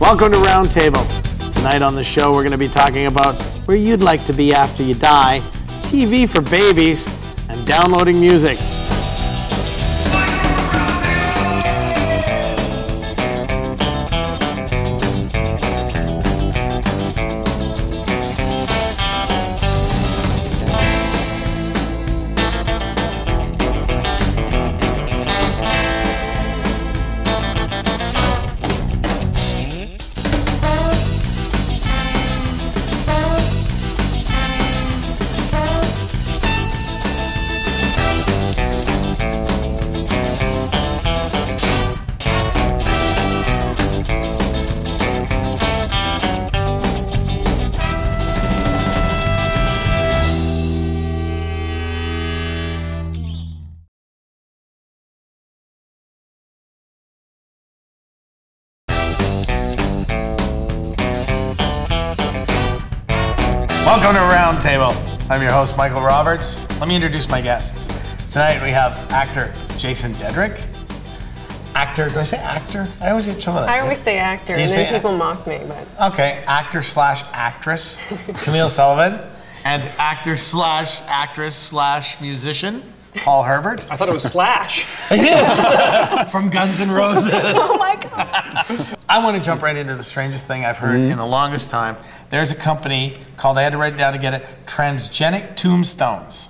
Welcome to Roundtable. Tonight on the show, we're going to be talking about where you'd like to be after you die, TV for babies, and downloading music. Welcome to Roundtable. I'm your host, Michael Roberts. Let me introduce my guests. Tonight we have actor Jason Dedrick. Actor, do I say actor? I always get trouble with that. I always say actor, and then people mock me. But okay, actor slash actress, Camille Sullivan. And actor slash actress slash musician, Paul Herbert. I thought it was Slash. From Guns N' Roses. oh my God. I want to jump right into the strangest thing I've heard in the longest time. There's a company called, I had to write it down to get it, Transgenic Tombstones,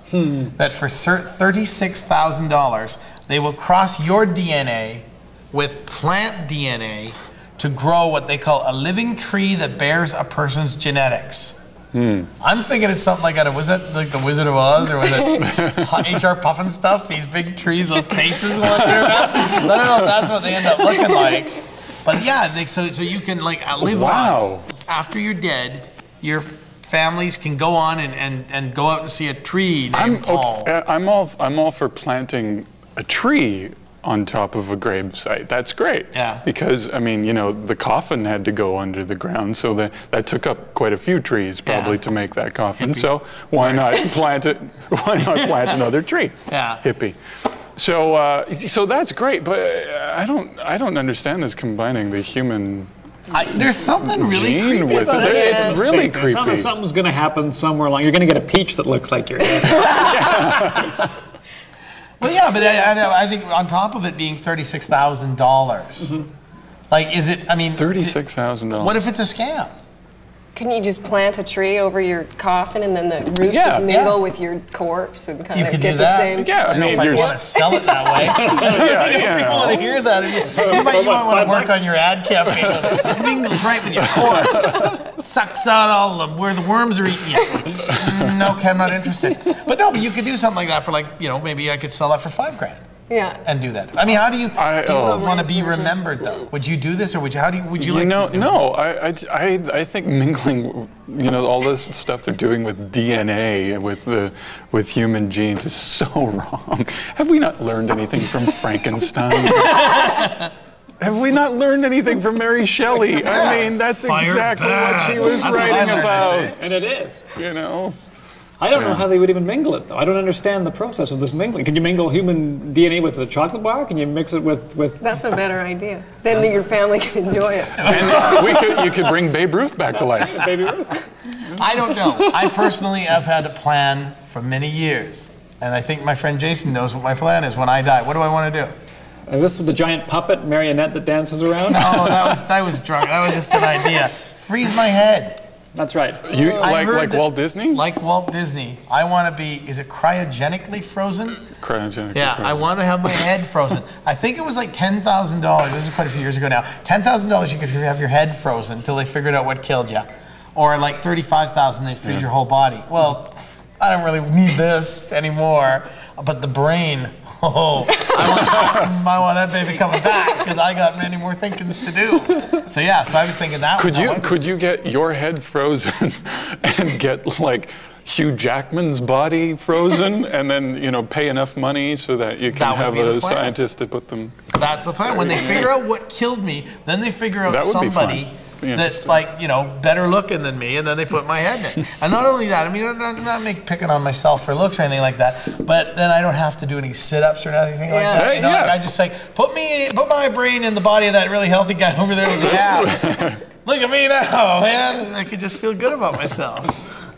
that for $36,000, they will cross your DNA with plant DNA to grow what they call a living tree that bears a person's genetics. I'm thinking it's something like that. Was that like the Wizard of Oz, or was it H.R. Puffin stuff? These big trees with faces wandering around. I don't know if that's what they end up looking like. But yeah, so you can like live on. After you're dead, your families can go on and go out and see a tree named Paul. I'm all for planting a tree on top of a grave site. That's great. Yeah. Because, I mean, you know, the coffin had to go under the ground, so that took up quite a few trees probably to make that coffin. Hippie. So why not plant it? Why not plant another tree? Yeah. Hippie. So so that's great, but I don't understand this combining the human there's something really gene creepy with about it. it. It's really creepy. Something's going to happen somewhere along. You're going to get a peach that looks like yours. Well, yeah, but I think on top of it being $36,000, like, is it? I mean, $36,000. What if it's a scam? Can you just plant a tree over your coffin and then the roots would mingle with your corpse and kind of get the same? Yeah, I don't know if I want to sell it that way. People want to hear that. You might want to work on your ad campaign. It mingles right with your corpse. Sucks out all of them where the worms are eating you. No, okay, I'm not interested. But you could do something like that for, like, you know, maybe I could sell that for $5,000. Yeah. And do that. I mean, how do you want to be remembered, though? Would you do this, or would you like to do it? No. I think mingling, you know, all this stuff they're doing with DNA with human genes is so wrong. Have we not learned anything from Frankenstein? Have we not learned anything from Mary Shelley? I mean, that's exactly what she was writing about. And it is. You know. I don't know how they would even mingle it, though. I don't understand the process of this mingling. Can you mingle human DNA with a chocolate bar? Can you mix it with... That's a better idea. Then your family can enjoy it. And you could bring Babe Ruth back to life. Baby Ruth. I don't know. I personally have had a plan for many years. And I think my friend Jason knows what my plan is when I die. What do I want to do? Is this with the giant puppet marionette that dances around? No, I was drunk. That was just an idea. Freeze my head. That's right. You like Walt Disney? Like Walt Disney. I want to be, is it cryogenically frozen? Cryogenically Yeah, frozen. I want to have my head frozen. I think it was like $10,000. This is quite a few years ago now. $10,000 you could have your head frozen until they figured out what killed you. Or like $35,000 they freeze your whole body. Well, I don't really need this anymore. But the brain, I want that baby coming back because I got many more thinkings to do. So yeah, so I was thinking that. Could you get your head frozen and get like Hugh Jackman's body frozen, and then pay enough money so that you can have a scientist to put them? That's the plan. When they figure out what killed me, then they figure out somebody that's like, better looking than me, and then they put my head in. And not only that, I mean, I'm not picking on myself for looks or anything like that, but then I don't have to do any sit-ups or anything like that. Like I just say, put my brain in the body of that really healthy guy over there with the abs. Look at me now, man. I could just feel good about myself.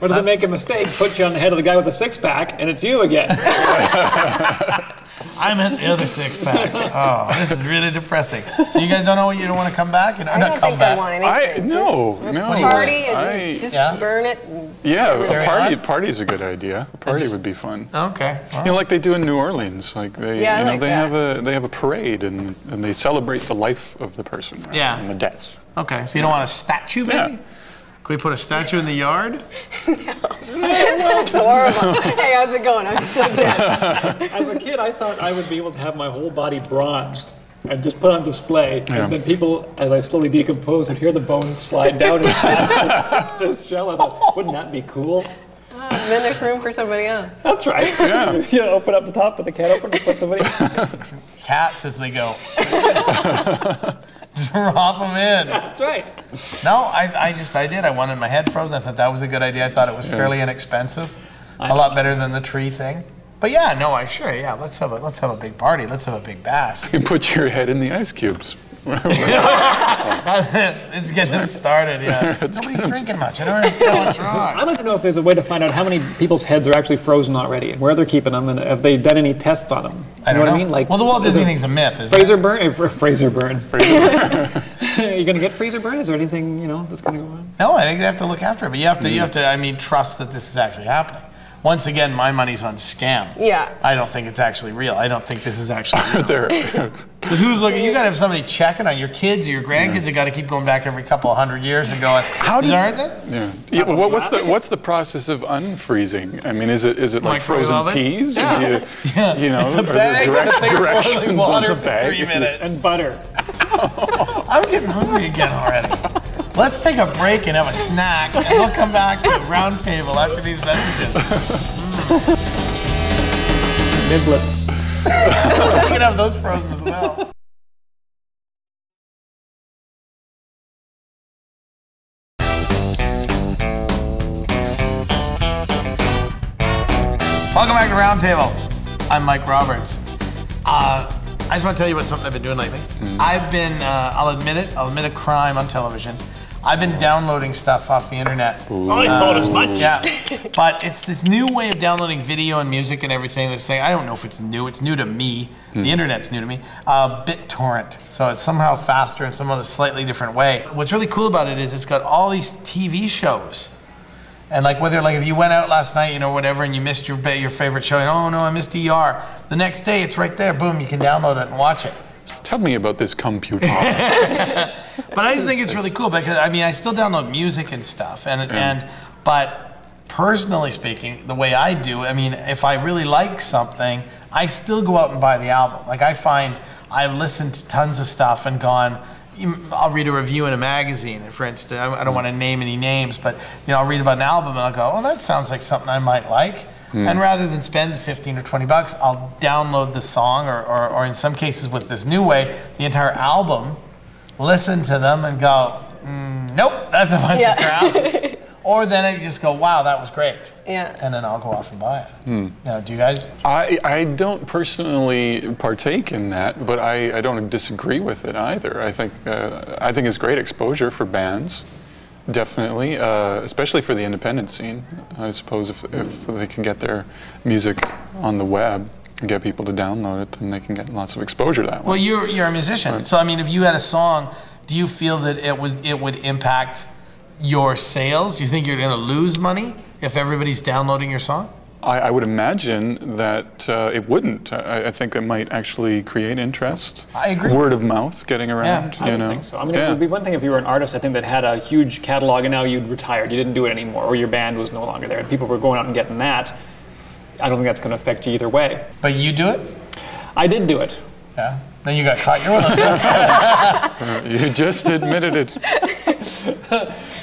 What if they make a mistake, put you on the head of the guy with the six-pack, and it's you again? I meant the other six-pack. Oh, this is really depressing. So you guys don't know you don't want to come back? I don't think I want anything. No. Party and just burn it. A party's a good idea. A party would be fun. Okay. Well. You know, like they do in New Orleans. Like they have a parade and they celebrate the life of the person. Right? Yeah. And the deaths. Okay. So you don't want a statue, maybe? Yeah. Can we put a statue in the yard? No. That's horrible. Hey, how's it going? I'm still dead. As a kid, I thought I would be able to have my whole body bronzed and just put on display. And then people, as I slowly decompose, would hear the bones slide down into this shell. I thought, wouldn't that be cool? And then there's room for somebody else. That's right. Yeah. You know, open up the top with the can open and put somebody. Cats as they go. Drop them in. That's right. No, I did. I wanted my head frozen. I thought that was a good idea. I thought it was fairly inexpensive. A lot better than the tree thing. But yeah, no, let's have a big party. Let's have a big bash. You put your head in the ice cubes. It's getting started, yeah. Nobody's drinking much. I don't understand what's wrong. I'd like to know if there's a way to find out how many people's heads are actually frozen already and where they're keeping them and have they done any tests on them. I don't know. What I mean? Like, well, the Walt Disney thing's a myth, isn't Fraser burn? Fraser burn. Are you going to get Fraser burn? Is there anything, that's going to go on? No, I think they have to look after it. But you have to, trust that this is actually happening. Once again, my money's on scam. Yeah. I don't think it's actually real. I don't think this is actually real. Because who's looking? You got to have somebody checking on your kids or your grandkids. They got to keep going back every couple of 100 years and going. Is that right then? Yeah. Well, what's the process of unfreezing? I mean, is it like frozen peas? Yeah. It's a bag directions water on the bag. for 3 minutes. And butter. I'm getting hungry again already. Let's take a break and have a snack, and we'll come back to Roundtable after these messages. Niblets. We can have those frozen as well. Welcome back to Roundtable. I'm Mike Roberts. I just want to tell you about something I've been doing lately. I've been, I'll admit a crime on television. I've been downloading stuff off the internet. I thought as much. Yeah, but it's this new way of downloading video and music and everything. This thing, I don't know if it's new. It's new to me. The internet's new to me. BitTorrent. So it's somehow faster in some other slightly different way. What's really cool about it is it's got all these TV shows. And like whether if you went out last night, whatever, and you missed your favorite show, oh no, I missed ER. The next day it's right there, boom, you can download it and watch it. Tell me about this computer. But I think it's really cool because I still download music and stuff, but personally speaking, the way I do, if I really like something, I still go out and buy the album. Like I find I've listened to tons of stuff and gone. I'll read a review in a magazine, for instance. I don't want to name any names, but I'll read about an album and I'll go, oh, that sounds like something I might like. And rather than spend $15 or $20, I'll download the song, or in some cases with this new way, the entire album, listen to them and go, nope, that's a bunch of crap. Or then I just go, wow, that was great. Yeah. And then I'll go off and buy it. Do you guys? I don't personally partake in that, but I don't disagree with it either. I think it's great exposure for bands. Definitely, especially for the independent scene. I suppose if they can get their music on the web and get people to download it, then they can get lots of exposure that way. Well, you're a musician, right. So if you had a song, do you feel that it would impact your sales? Do you think you're going to lose money if everybody's downloading your song? I would imagine that it wouldn't. I think it might actually create interest. I agree. Word of mouth getting around. I would think so. It would be one thing if you were an artist, I think, that had a huge catalog and now you'd retired. You didn't do it anymore, or your band was no longer there. And people were going out and getting that. I don't think that's going to affect you either way. But you do it? I did do it. Yeah. Then you got caught. You just admitted it.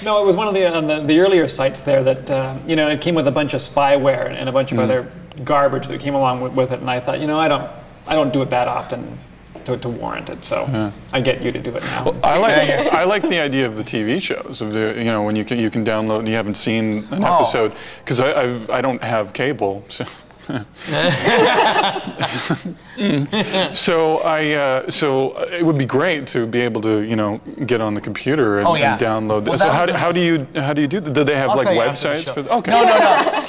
No, it was one of the earlier sites there that it came with a bunch of spyware and a bunch of other garbage that came along with it, and I thought, I don't do it that often to warrant it, so I get you to do it now. Well, I like the idea of the TV shows of when you can download and you haven't seen an episode, because I don't have cable. So So it would be great to be able to, you know, get on the computer and, and download this. Well, so how do you do that? Do they have like websites for? Okay. No.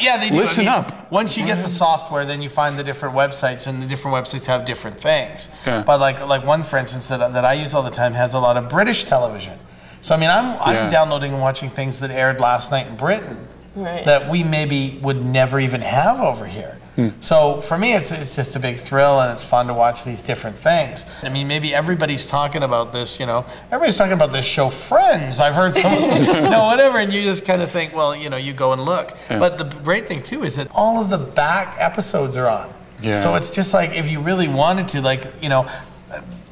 Yeah, they do. Listen up. Once you get the software, then you find the different websites, and the different websites have different things. Yeah. But like one, for instance, that I use all the time has a lot of British television. So I mean, I'm downloading and watching things that aired last night in Britain that we maybe would never even have over here. So for me, it's just a big thrill, and it's fun to watch these different things. I mean, maybe everybody's talking about this, you know, everybody's talking about this show Friends. I've heard some, whatever, and you just kind of think, well, you know, you go and look. Yeah. But the great thing too is that all of the back episodes are on. Yeah. So it's just like if you really wanted to, like, you know,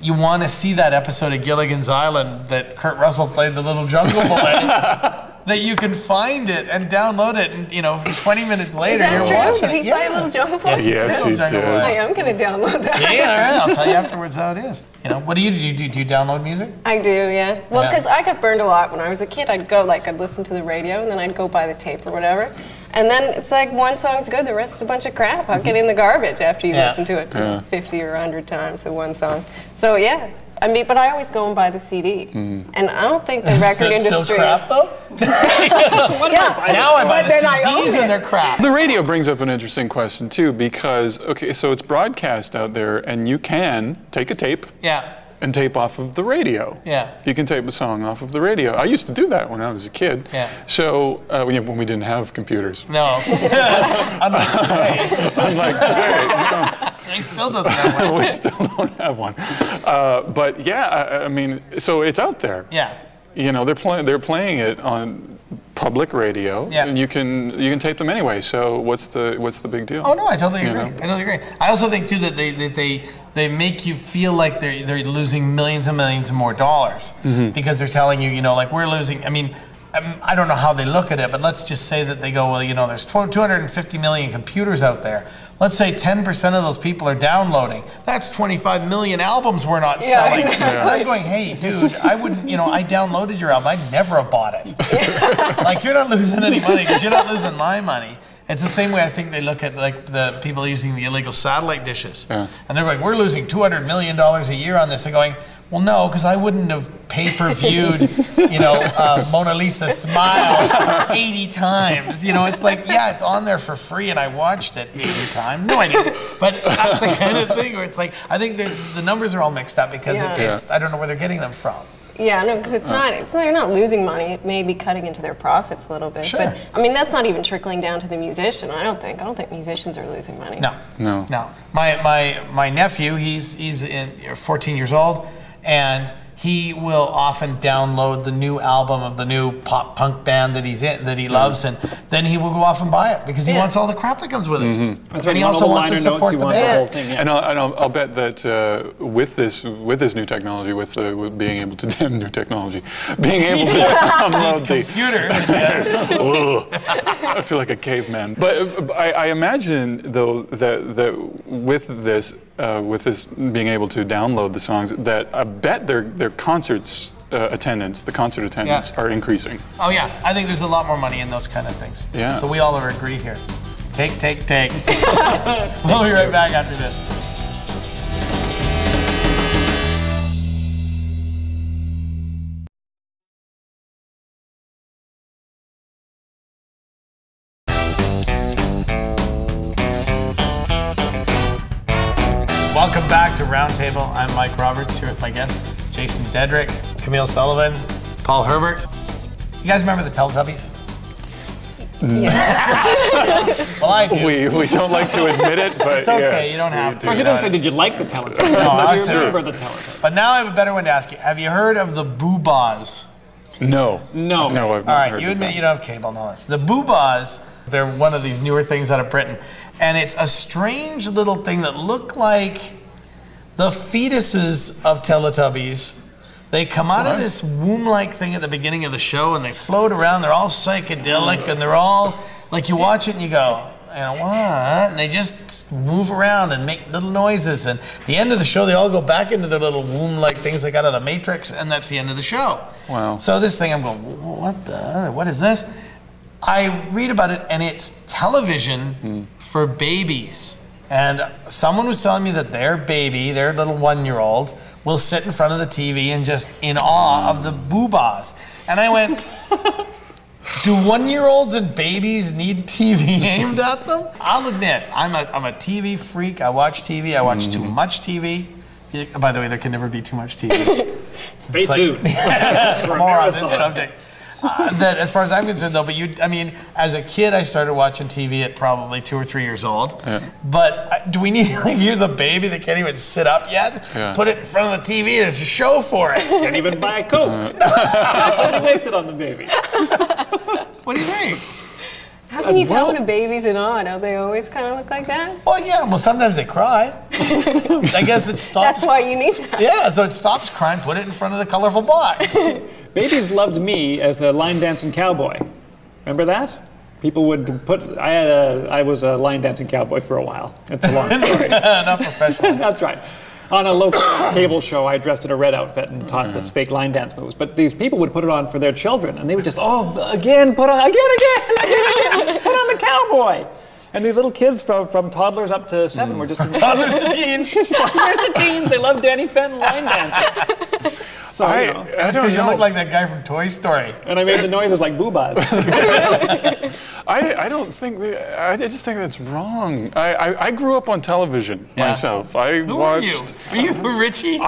you want to see that episode of Gilligan's Island that Kurt Russell played the little jungle boy. That you can find it and download it, and 20 minutes later you're watching it. Did he play a little jungle boy? Yes, he did. I am going to download that. See, all right, I'll tell you afterwards how it is. You know, what do you do? Do you download music? I do, yeah. Well, because I got burned a lot when I was a kid. I'd listen to the radio, and then I'd go buy the tape or whatever. And then it's like one song's good, the rest is a bunch of crap. I'll get in the garbage after you listen to it 50 or 100 times the one song. So yeah. I mean, but I always go and buy the CD, and I don't think the record industry still crap, though? Now I buy the CDs and they're crap. The radio brings up an interesting question too, because so it's broadcast out there, and you can take a tape. Yeah. And tape off of the radio. Yeah. You can tape a song off of the radio. I used to do that when I was a kid. Yeah. So when we didn't have computers. No. Unlike today. Unlike today. He still doesn't have one. We still don't have one. But yeah, I mean, so it's out there. Yeah. You know, they're playing it on public radio, and you can tape them anyway. So what's the big deal? Oh no, I totally agree. I totally agree. I also think too that they make you feel like they're losing millions and millions more dollars because they're telling you, like we're losing. I mean, I don't know how they look at it, but let's just say that they go, well, there's 250 million computers out there. Let's say 10% of those people are downloading. That's 25 million albums we're not selling. Exactly. And I'm going, hey, dude, I wouldn't, I downloaded your album. I'd never have bought it. Like, you're not losing any money because you're not losing my money. It's the same way I think they look at like the people using the illegal satellite dishes. Yeah. And they're going, we're losing $200 million a year on this. They're going, well, no, because I wouldn't have pay-per-viewed, Mona Lisa Smile 80 times. It's like, yeah, it's on there for free, and I watched it 80 times. No, I didn't. But that's the kind of thing where it's like, I think the numbers are all mixed up because it's I don't know where they're getting them from. Yeah, no, because they're not losing money. It may be cutting into their profits a little bit. Sure. But, I mean, that's not even trickling down to the musician, I don't think musicians are losing money. No. My nephew, he's 14 years old, and he will often download the new album of the new pop punk band that he loves, and then he will go off and buy it because he wants all the crap that comes with it. That's and he also wants to support the band. And I'll bet that with this new technology, with being able to new technology, being able to download the computer. I feel like a caveman. But I imagine though that with this being able to download the songs, that I bet their concerts attendance are increasing. Oh yeah, I think there's a lot more money in those kind of things. Yeah. So we all are agree here. Take. We'll be right back after this. Welcome back to Roundtable. I'm Mike Roberts here with my guests, Jason Dedrick, Camille Sullivan, Paul Herbert. You guys remember the Teletubbies? Yes. Well, I do. We don't like to admit it, but it's okay. You don't have to. Or you didn't say, did you like the Teletubbies? No, I remember the Teletubbies. But now I have a better one to ask you. Have you heard of the Boobahs? No. No. No. All right, you admit you don't have cable, no less. The Boobahs, they're one of these newer things out of Britain. And it's a strange little thing that look like the fetuses of Teletubbies. They come out of this womb-like thing at the beginning of the show, and they float around. They're all psychedelic, and they're all, like, you watch it and you go, what? And they just move around and make little noises. And at the end of the show, they all go back into their little womb-like things like out of the Matrix, and that's the end of the show. Wow. So this thing, I'm going, what is this? I read about it, and it's television for babies. And someone was telling me that their baby, their little 1-year-old, will sit in front of the TV and just in awe of the boobas. And I went, do 1-year-olds and babies need TV aimed at them? I'll admit, I'm a TV freak. I watch TV. I watch too much TV. By the way, there can never be too much TV. Stay tuned. More on this subject. That, as far as I'm concerned, though, but as a kid, I started watching TV at probably 2 or 3 years old. Yeah. But do we need to use a baby that can't even sit up yet? Yeah. Put it in front of the TV. There's a show for it. Can't even buy a Coke. Don't waste it on the baby. What do you think? How can you tell when a baby's in awe? Don't they always kind of look like that? Well, yeah. Well, sometimes they cry. I guess it stops. That's why you need that. Yeah, so it stops crying. Put it in front of the colorful box. Babies loved me as the line dancing cowboy. Remember that? People would put. I was a line dancing cowboy for a while. It's a long story. Not professional. That's right. On a local cable show, I dressed in a red outfit and taught this fake line dance moves. But these people would put it on for their children, and they would just, put on the cowboy. And these little kids from toddlers up to 7 were just toddlers to teens. Toddlers to teens. They loved Danny Fenton line dancing. So, that's because you look like that guy from Toy Story. And I made the noises like boobas. I don't think I just think that's wrong. I grew up on television myself. Who watched. Are you Richie?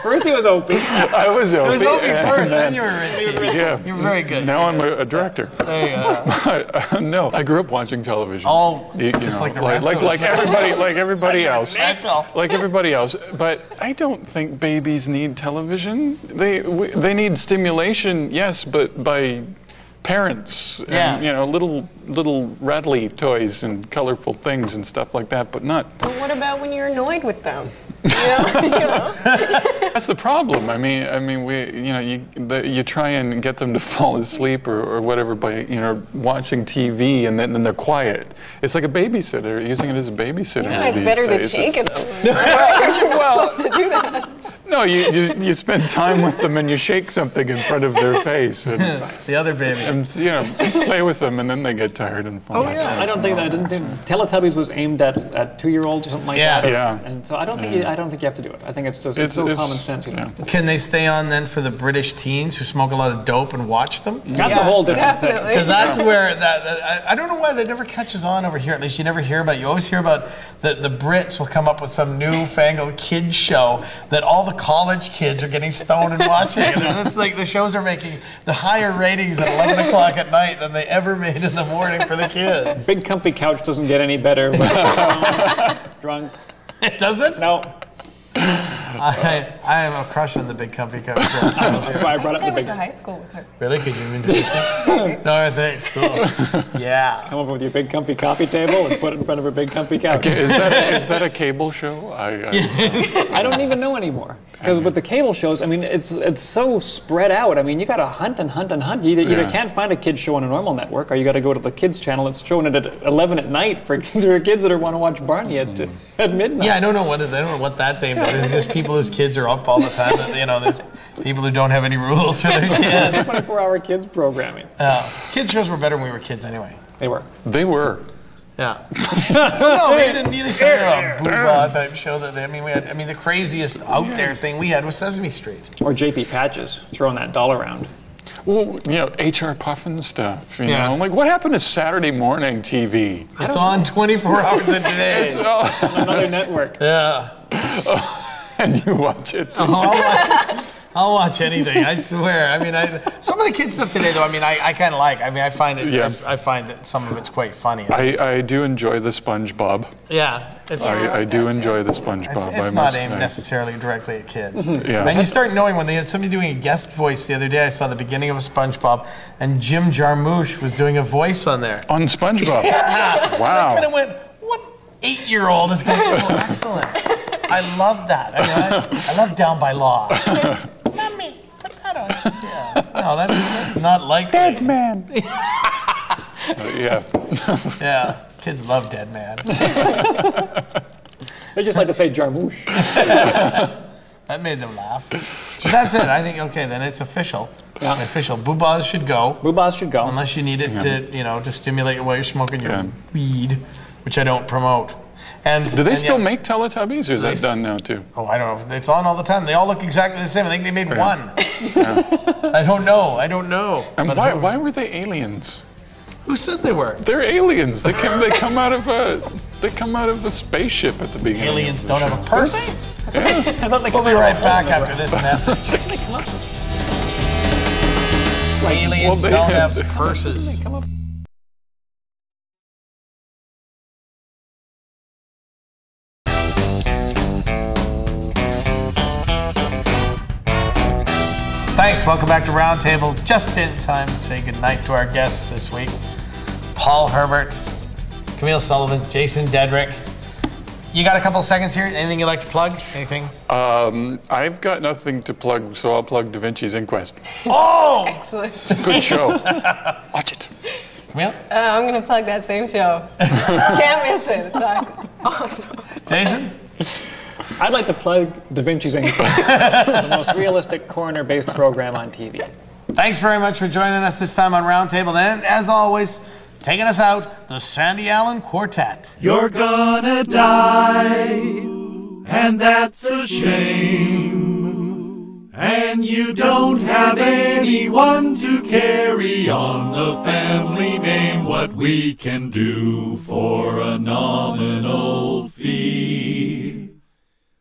First he was Opie. I was Opie. It was Opie first, then you were Richie. Yeah. You're very good. Now I'm a director. No, I grew up watching television. Oh, just like the rest of us. Like everybody else. Like everybody else. But I don't think babies need television. They need stimulation, yes, but by parents and little rattly toys and colorful things and stuff like that, but not. But what about when you're annoyed with them? That's the problem. I mean, you try and get them to fall asleep or whatever by watching TV, and then they're quiet. It's like a babysitter, using it as a babysitter. Yeah, it's better than shaking them. You're supposed to do that. No, you spend time with them and you shake something in front of their face. And, the other baby. And play with them, and then they get tired and fall asleep. I didn't think Teletubbies was aimed at 2-year-olds or something like that. Yeah. And so I don't think you have to do it. I think it's just so common sense. Can they stay on then for the British teens who smoke a lot of dope and watch them? That's a whole different thing. Because that's where I don't know why that never catches on over here. At least you never hear about it. You always hear about the Brits will come up with some newfangled kids show that all the college kids are getting stoned and watching. And it's like the shows are making the higher ratings at 11 o'clock at night than they ever made in the morning for the kids. Big comfy couch doesn't get any better when drunk. It doesn't? No. I have a crush on the big comfy couch. That's why I brought up the I big. went to high school with her. Really? Could you introduce me? No, thanks. Cool. Yeah. Come over with your big comfy coffee table and put it in front of her big comfy couch. Okay, is that a cable show? I don't even know anymore. Because with the cable shows, I mean, it's so spread out. I mean, you got to hunt and hunt and hunt. You either can't find a kids show on a normal network, or you got to go to the kids channel. It's showing it at 11 at night for kids that want to watch Barney at midnight. Yeah, I don't know what that's aimed at. It's just people whose kids are up all the time. There's people who don't have any rules for their kids. 24-hour kids programming. Kids shows were better when we were kids anyway. They were. Yeah. No, we didn't need a booba type show. We had the craziest out there thing we had was Sesame Street. Or JP Patches throwing that doll around. Well, HR Puffin stuff. You know, like what happened to Saturday morning TV? It's on 24 hours a day. It's on another network. Yeah. And you watch it. I'll watch anything. I swear. Some of the kids stuff today, though. I kind of like. I find it. Yeah. I find that some of it's quite funny. I do enjoy the SpongeBob. Yeah. I do enjoy the SpongeBob. It's not aimed necessarily directly at kids. Yeah. And you start knowing when they had somebody doing a guest voice the other day. I saw the beginning of a SpongeBob, and Jim Jarmusch was doing a voice on there. On SpongeBob. Yeah. Wow. I kind of went, what 8-year-old is going? Oh, excellent. I love that. I love Down by Law. Mommy, put that on. Yeah. No, that's not likely. Dead Man. Yeah. Yeah. Kids love Dead Man. They just like to say Jarmusch. That made them laugh. So that's it. I think, okay, then it's official. Yeah. The official boobas should go. Boobas should go. Unless you need it to stimulate you while you're smoking your weed, which I don't promote. And do they still make Teletubbies, or is that done now too? Oh, I don't know. It's on all the time. They all look exactly the same. I think they made one. I don't know. And why were they aliens? Who said they were? They're aliens. They come out of a spaceship at the beginning. Aliens don't have a purse. Yeah. I thought We'll be right back after this message. Aliens don't have purses. Thanks. Welcome back to Roundtable. Just in time to say goodnight to our guests this week. Paul Herbert, Camille Sullivan, Jason Dedrick. You got a couple of seconds here? Anything you'd like to plug? Anything? I've got nothing to plug, so I'll plug Da Vinci's Inquest. Oh! Excellent. It's a good show. Watch it. Camille? I'm going to plug that same show. Can't miss it. It's awesome. Jason? I'd like to plug Da Vinci's Inquest, the most realistic coroner-based program on TV. Thanks very much for joining us this time on Roundtable. And as always, taking us out, the Sandy Allen Quartet. You're gonna die, and that's a shame. And you don't have anyone to carry on the family name. What we can do for a nominal fee.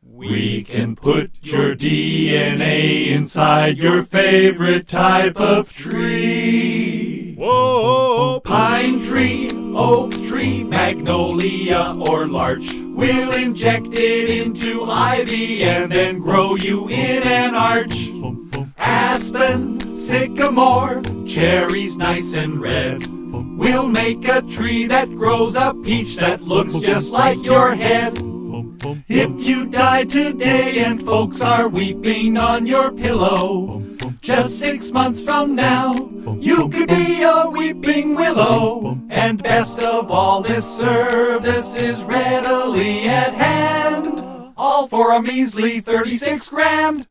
We can put your DNA inside your favorite type of tree. Whoa! Pine tree, oak tree, magnolia, or larch. We'll inject it into ivy and then grow you in an arch. Aspen, sycamore, cherries nice and red. We'll make a tree that grows a peach that looks just like your head. If you die today and folks are weeping on your pillow, just 6 months from now, you could be a weeping willow. And best of all, this service is readily at hand, all for a measly 36 grand.